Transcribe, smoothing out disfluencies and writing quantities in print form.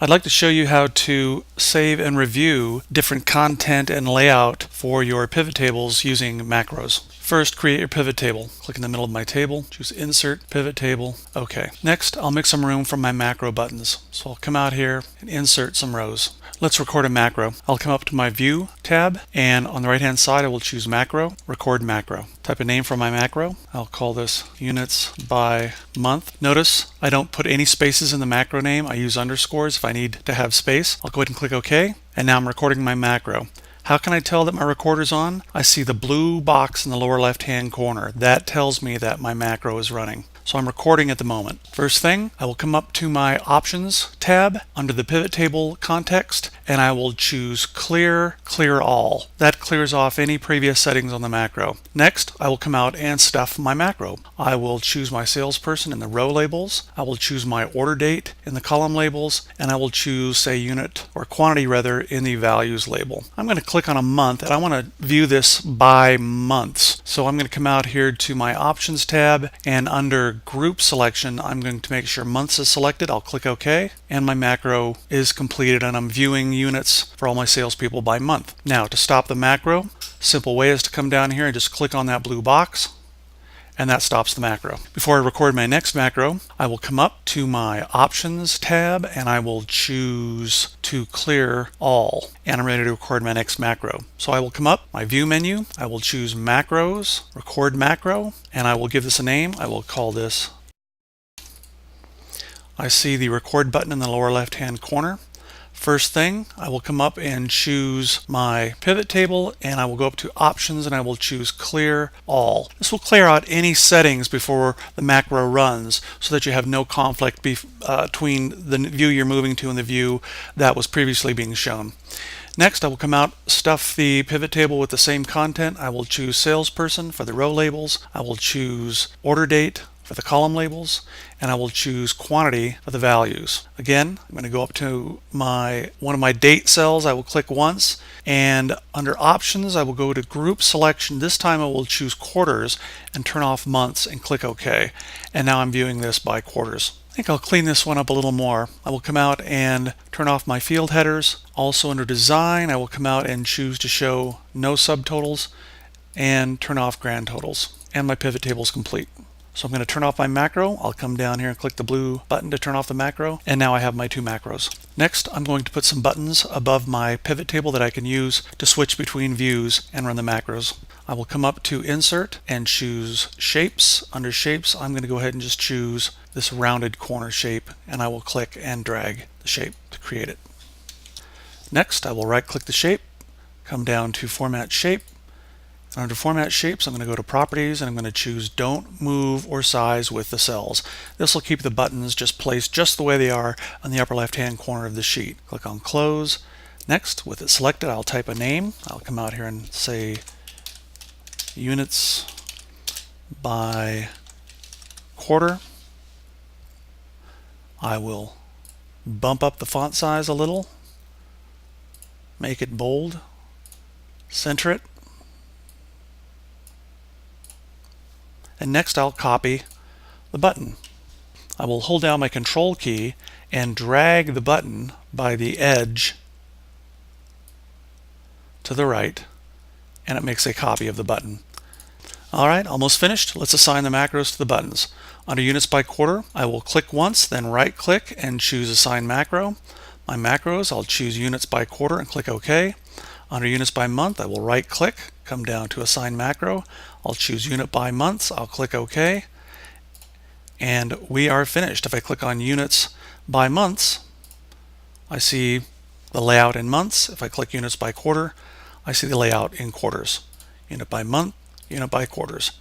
I'd like to show you how to save and review different content and layout for your pivot tables using macros. First, create your pivot table. Click in the middle of my table, choose Insert, Pivot Table. OK. Next, I'll make some room for my macro buttons. So I'll come out here and insert some rows. Let's record a macro. I'll come up to my View tab, and on the right-hand side, I will choose Macro, Record Macro. Type a name for my macro. I'll call this Units by Month. Notice I don't put any spaces in the macro name. I use underscores if I need to have space. I'll go ahead and click OK, and now I'm recording my macro. How can I tell that my recorder's on? I see the blue box in the lower left-hand corner. That tells me that my macro is running. So I'm recording at the moment. First thing, I will come up to my Options tab under the pivot table context, and I will choose Clear All. That clears off any previous settings on the macro. Next, I will come out and stuff my macro. I will choose my salesperson in the row labels. I will choose my order date in the column labels, and I will choose, say, unit or quantity rather, in the values label. I'm going to click on a month, and I want to view this by months. So I'm going to come out here to my Options tab, and under Group Selection, I'm going to make sure months is selected. I'll click OK, and my macro is completed, and I'm viewing units for all my salespeople by month. Now, to stop the macro, simple way is to come down here and just click on that blue box, and that stops the macro. Before I record my next macro, I will come up to my Options tab, and I will choose to Clear All, and I'm ready to record my next macro. So I will come up, my View menu, I will choose Macros, Record Macro, and I will give this a name. I will call this, I see the record button in the lower left-hand corner. First thing, I will come up and choose my pivot table, and I will go up to Options, and I will choose Clear All. This will clear out any settings before the macro runs so that you have no conflict between the view you're moving to and the view that was previously being shown. Next, I will come out, stuff the pivot table with the same content. I will choose Salesperson for the row labels. I will choose Order Date for the column labels, and I will choose Quantity for the values. Again, I'm going to go up to one of my date cells. I will click once, and under Options, I will go to Group Selection. This time I will choose Quarters and turn off Months and click OK. And now I'm viewing this by quarters. I think I'll clean this one up a little more. I will come out and turn off my field headers. Also under Design, I will come out and choose to show no subtotals and turn off grand totals. And my pivot table is complete. So I'm going to turn off my macro. I'll come down here and click the blue button to turn off the macro. And now I have my two macros. Next, I'm going to put some buttons above my pivot table that I can use to switch between views and run the macros. I will come up to Insert and choose Shapes. Under Shapes, I'm going to go ahead and just choose this rounded corner shape, and I will click and drag the shape to create it. Next, I will right-click the shape, come down to Format Shape. Under Format Shapes, I'm going to go to Properties, and I'm going to choose Don't Move or Size with the cells. This will keep the buttons just placed just the way they are on the upper left-hand corner of the sheet. Click on Close. Next, with it selected, I'll type a name. I'll come out here and say Units by Quarter. I will bump up the font size a little, make it bold, center it. And next I'll copy the button. I will hold down my Control key and drag the button by the edge to the right, and it makes a copy of the button. Alright, almost finished. Let's assign the macros to the buttons. Under Units by Quarter, I will click once, then right-click and choose Assign Macro. My macros, I'll choose Units by Quarter and click OK. Under Units by Month, I will right-click, come down to Assign Macro. I'll choose Unit by Months. I'll click OK. And we are finished. If I click on Units by Months, I see the layout in months. If I click Units by Quarter, I see the layout in quarters. Unit by month, unit by quarters.